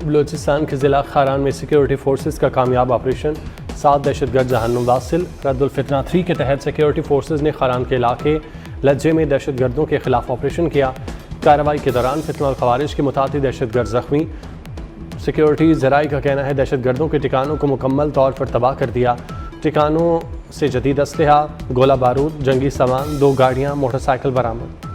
बलूचिस्तान के ज़िला खारान में सिक्योरिटी फोर्सेस का कामयाब ऑपरेशन, 7 दहशतगर्द जहन्नुम वासिल। रद्दुल फितना 3 के तहत सिक्योरिटी फोर्सेस ने खारान के इलाके लज्जे में दहशतगर्दों के खिलाफ ऑपरेशन किया। कार्रवाई के दौरान फितना और खवारिज के मुतादिद दहशतगर्द जख्मी। सिक्योरिटी ज़राई का कहना है दहशतगर्दों के ठिकानों को मुकम्मल तौर पर तबाह कर दिया। ठिकानों से जदीद असलहा, गोला बारूद, जंगी सामान, 2 गाड़ियाँ, मोटरसाइकिल बरामद।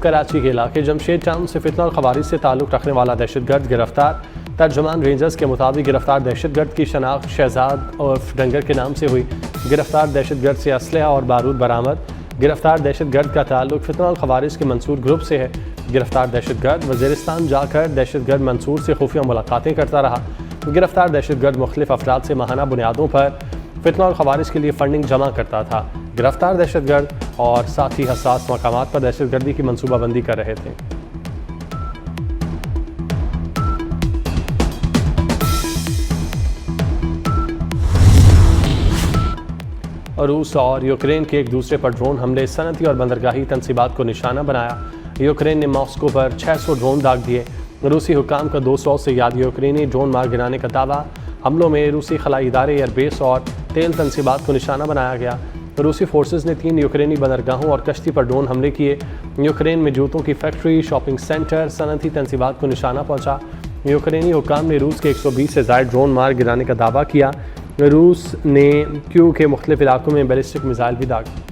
कराची के इलाके जमशेद टाउन से फितना और खवारिज से ताल्लुक़ रखने वाला दहशतगर्द गिरफ्तार। तर्जुमान रेंजर्स के मुताबिक गिरफ्तार दहशतगर्द की शनाख्त शहजाद उर्फ डंगर के नाम से हुई। गिरफ्तार दहशतगर्द से असलहा और बारूद बरामद। गिरफ्तार दहशतगर्द का ताल्लुक़ फितना और खवारिज के मंसूर ग्रुप से है। गिरफ्तार दहशतगर्द वज़ीरिस्तान जाकर दहशतगर्द मंसूर से खुफिया मुलाकातें करता रहा। गिरफ्तार दहशतगर्द मुख्तलिफ अफराद से माहाना बुनियादों पर फितना और खवारिज के लिए फंडिंग जमा करता था। गिरफ्तार दहशतगर्द और साथ ही हसास मकामात पर दहशतगर्दी की मनसूबाबंदी कर रहे थे। रूस और यूक्रेन के एक दूसरे पर ड्रोन हमले, सनती और बंदरगाही तनसीबात को निशाना बनाया। यूक्रेन ने मॉस्को पर 600 ड्रोन दाग दिए। रूसी हुकाम का 200 से ज़्यादा यूक्रेनी ड्रोन मार गिराने का दावा। हमलों में रूसी खलाई इदारे, एयरबेस और तेल तनसीबात को निशाना बनाया गया। रूसी फोर्सेस ने 3 यूक्रेनी बंदरगाहों और कश्ती पर ड्रोन हमले किए। यूक्रेन में जूतों की फैक्ट्री, शॉपिंग सेंटर, सनती तनसीबात को निशाना पहुंचा। यूक्रेनी हुकाम ने रूस के 120 से ज़ायद ड्रोन मार गिराने का दावा किया। रूस ने क्यू के मुख्तलिफ इलाकों में बैलिस्टिक मिसाइल भी दागे।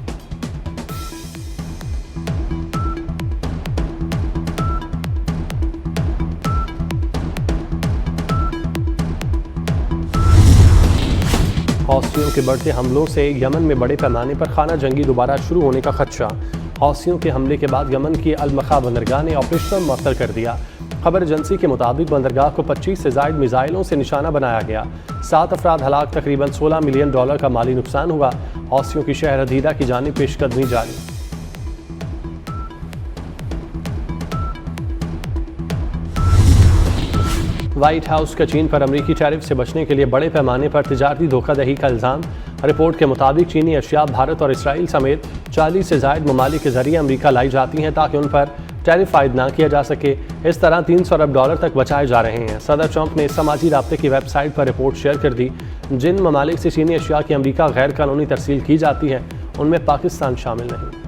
हौसियों के बढ़ते हमलों से यमन में बड़े पैमाने पर खाना जंगी दोबारा शुरू होने का खदशा। हौसियों के हमले के बाद यमन की अल-मखा बंदरगाह ने ऑपरेशन मुअत्तल कर दिया। खबर एजेंसी के मुताबिक बंदरगाह को 25 से ज़ायद मिसाइलों से निशाना बनाया गया। 7 अफराद हलाक, तकरीबन $16 मिलियन का माली नुकसान हुआ। हौसियों की शहर हदीदा की जानिब पेशकदमी जारी। व्हाइट हाउस का चीन पर अमरीकी टैरिफ से बचने के लिए बड़े पैमाने पर तिजारती धोखाधड़ी का इल्ज़ाम। रिपोर्ट के मुताबिक चीनी अशिया भारत और इसराइल समेत 40 से ज़ायद ममालिक के जरिए अमरीका लाई जाती हैं ताकि उन पर टैरिफ आयद ना किया जा सके। इस तरह $300 अरब तक बचाए जा रहे हैं। सदर ट्रंप ने समाजी राब्ते की वेबसाइट पर रिपोर्ट शेयर कर दी। जिन ममालिक से चीनी अशिया की अमरीका गैर कानूनी तरसील की जाती है उनमें पाकिस्तान शामिल नहीं।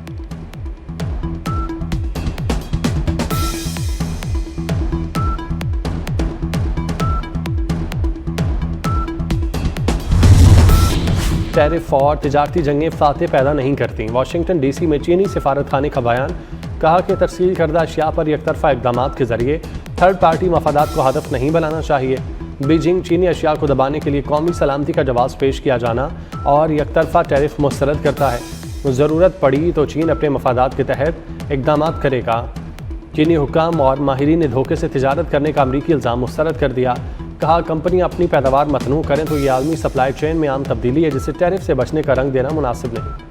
टैरिफ और तिजारती जंगें फातह पैदा नहीं करती। वाशिंगटन DC में चीनी सिफारत खाने का बयान। कहा कि तरसील करदा अशिया पर एकतरफा इक़दाम के जरिए थर्ड पार्टी मफादात को हदफ नहीं बनाना चाहिए। बीजिंग चीनी अशिया को दबाने के लिए कौमी सलामती का जवाब पेश किया जाना और एकतरफा टैरिफ मुस्तरद करता है। ज़रूरत पड़ी तो चीन अपने मफादात के तहत इक़दाम करेगा। चीनी हुकाम और माहिरीन ने धोखे से तिजारत करने का अमरीकी इल्ज़ाम मुस्तरद कर दिया। कहा कंपनियां अपनी पैदावार मतनू करें तो ये आलमी सप्लाई चेन में आम तब्दीली है जिसे टैरिफ से बचने का रंग देना मुनासिब नहीं।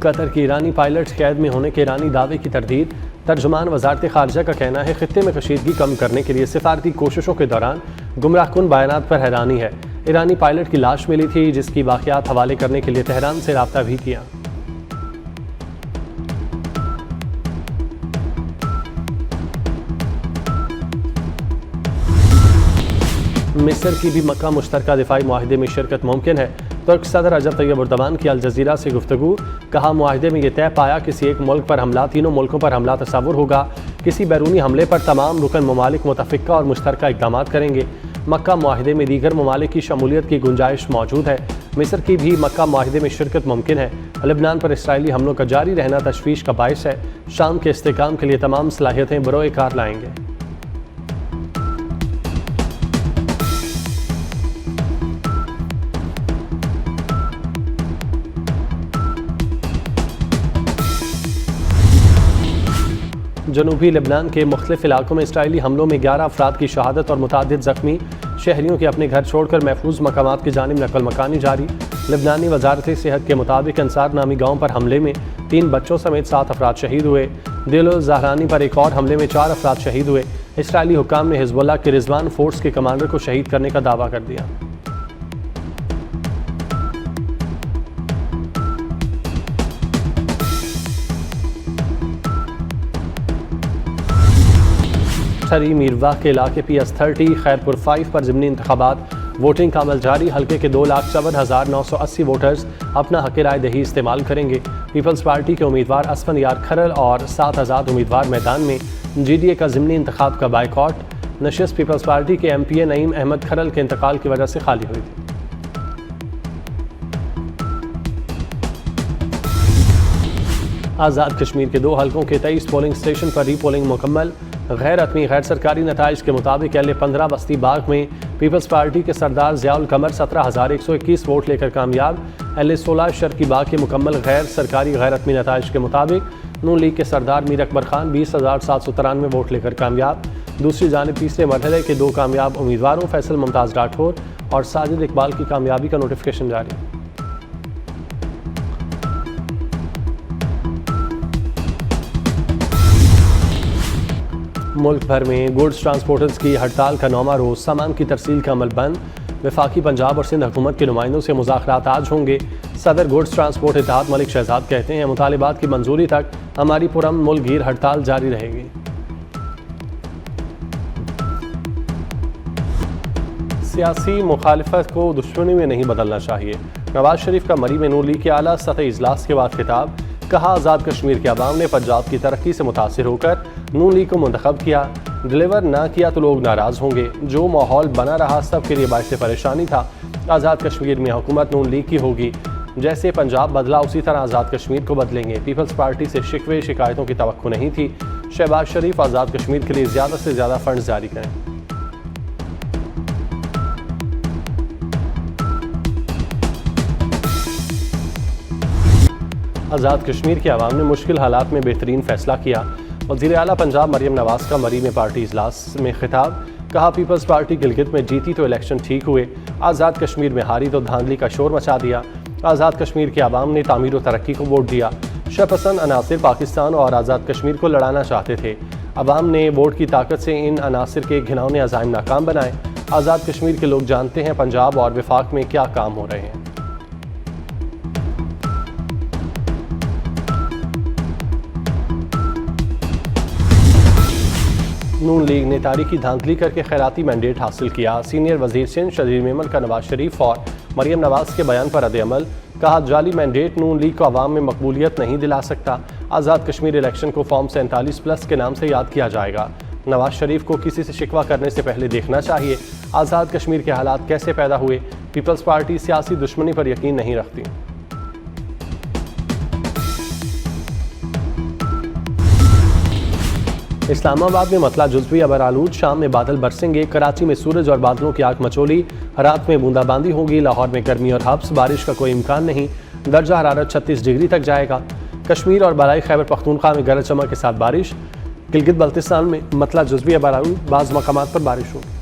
कतर की ईरानी पायलट कैद में होने के ईरानी दावे की तरदीद। तर्जुमान वजारत खारजा का कहना है खित्ते में कशीदगी कम करने के लिए सिफारती कोशिशों के दौरान गुमराहकुन बयानात पर हैरानी है। ईरानी पायलट की लाश मिली थी जिसकी वाक़यात हवाले करने के लिए तेहरान से राब्ता भी किया। मिस्र की भी मक्का मुश्तरका दिफाई मुआहिदे में शिरकत मुमकिन है। तुर्क सदर रजब तैयब एर्दोगान की अल जज़ीरा से गुफ्तगू। कहा मुआहिदे में यह तय पाया किसी एक मुल्क पर हमला तीनों मुल्कों पर हमला तस्वुर होगा। किसी बैरूनी हमले पर तमाम रुकन ममालिक मुतफ़िक़ा और मुश्तरका इक़दाम करेंगे। मक्का मुआहिदे में दीगर ममालिक की शमूलियत की गुंजाइश मौजूद है। मिस्र की भी मक्का मुआहिदे में शिरकत मुमकिन है। लेबनान पर इसराइली हमलों का जारी रहना तशवीश का बायस है। शाम के इस्तेहकाम के लिए तमाम सलाहियतें बरोए कार लाएंगे। जनूबी लेबनान के मुख्तलिफ इलाकों में इसराइली हमलों में 11 अफराद की शहादत और मुतादिद जख्मी। शहरियों के अपने घर छोड़कर महफूज मकामात की जानिब नकल मकानी जारी। लेबनानी वजारत सेहत के मुताबिक अंसार नामी गाँव पर हमले में 3 बच्चों समेत 7 अफराद शहीद हुए। दिल ज़हरानी पर एक और हमले में 4 अफराद शहीद हुए। इसराइली हुक्काम ने हिजबुल्लाह के रिजवान फोर्स के कमांडर को शहीद करने का दावा कर दिया। ठरी मीरवाह के इलाके PS30 खैरपुर 5 पर ज़िमनी इंतखाबात वोटिंग का अमल जारी। हल्के के 2,54,980 वोटर्स अपना हक राय दही इस्तेमाल करेंगे। पीपल्स पार्टी के उम्मीदवार असफन यार खरल और 7 आज़ाद उम्मीदवार मैदान में। GDA का ज़िमनी इंतखाब का बाइकॉट। नशिस्त पीपल्स पार्टी के MPA नईम अहमद खरल के इंतकाल की वजह से खाली हुई थी। आज़ाद कश्मीर के 2 हलकों के 23 पोलिंग स्टेशन पर रीपोलिंग मुकम्मल। गैर हतमी गैर सरकारी नताइज के मुताबिक LA-15 बस्ती बाग में पीपल्स पार्टी के सरदार ज़ियाउल कमर 17,121 वोट लेकर कामयाब। LA-16 शर्की बाग के मुकम्मल गैर सरकारी गैर हतमी नताइज के मुताबिक नून लीग के सरदार मीर अकबर खान 20,793 वोट लेकर कामयाब। दूसरी जानिब तीसरे मरहले के 2 कामयाब उम्मीदवारों फैसल मुमताज़ राठौर और साजिद इकबाल की कामयाबी का नोटिफिकेशन जारी। मुल्क भर में गुड्स ट्रांसपोर्टर्स की हड़ताल का 9वां रोज़। सामान की तरसील का अमल बंद। वफाकी पंजाब और सिंध हुकूमत के नुमाइंदों से मुज़ाकरात आज होंगे। सदर गुड्स ट्रांसपोर्ट इत्तेहाद मलिक शहजाद कहते हैं मुतालिबात की मंजूरी तक हमारी पुरअमन मुल्क गिर हड़ताल जारी रहेगी। सियासी मुखालिफत को दुश्मनी में नहीं बदलना चाहिए। नवाज शरीफ का मरी में नून लीग के आला सतही इजलास के बाद खिताब। कहा आज़ाद कश्मीर के अवाम ने पंजाब की तरक्की से मुतासिर होकर नून लीग को मुंतखब किया। डिलीवर ना किया तो लोग नाराज़ होंगे। जो माहौल बना रहा सब के लिए बाइस परेशानी था। आज़ाद कश्मीर में हुकूमत नून लीग की होगी। जैसे पंजाब बदला उसी तरह आज़ाद कश्मीर को बदलेंगे। पीपल्स पार्टी से शिकवे शिकायतों की तवक्को नहीं थी। शहबाज शरीफ आज़ाद कश्मीर के लिए ज़्यादा से ज़्यादा फंड जारी करें। आज़ाद कश्मीर के अवाम ने मुश्किल हालात में बेहतरीन फैसला किया। वज़ीर आला पंजाब मरियम नवाज़ का मरी में पार्टी इजलास में खिताब। कहा पीपल्स पार्टी गिलगित में जीती तो इलेक्शन ठीक हुए, आज़ाद कश्मीर में हारी तो धांधली का शोर मचा दिया। आज़ाद कश्मीर के अवाम ने तामीर व तरक्की को वोट दिया। शहपसंद अनासिर पाकिस्तान और आज़ाद कश्मीर को लड़ाना चाहते थे। अवाम ने वोट की ताकत से इन अनासिर के घिनौने अज़ाइम नाकाम बनाए। आज़ाद कश्मीर के लोग जानते हैं पंजाब और वफाक में क्या काम हो रहे हैं। नून लीग ने तारीखी धांधली करके खैराती मैंडेट हासिल किया। सीनियर वजीर सिंध शदीद मेमन का नवाज शरीफ और मरियम नवाज के बयान पर रद्द-ए-अमल। कहा जाली मैंडेट नून लीग को अवाम में मकबूलियत नहीं दिला सकता। आज़ाद कश्मीर इलेक्शन को फॉर्म 47+ के नाम से याद किया जाएगा। नवाज शरीफ को किसी से शिकवा करने से पहले देखना चाहिए आज़ाद कश्मीर के हालात कैसे पैदा हुए। पीपल्स पार्टी सियासी दुश्मनी पर यकीन नहीं रखती। इस्लामाबाद में मतला जुज़वी अबर आलूद, शाम में बादल बरसेंगे। कराची में सूरज और बादलों की आग मचोली। रात में बूंदाबांदी होगी। लाहौर में गर्मी और हब्स, बारिश का कोई इम्कान नहीं। दर्जा हरारत 36 डिग्री तक जाएगा। कश्मीर और बलाई खैबर पख्तूनख्वा में गरज चमक के साथ बारिश। गिलगित बल्तिस्तान में मतला जुज़वी अबर आलूद, बाज़ मकामात पर बारिश होगी।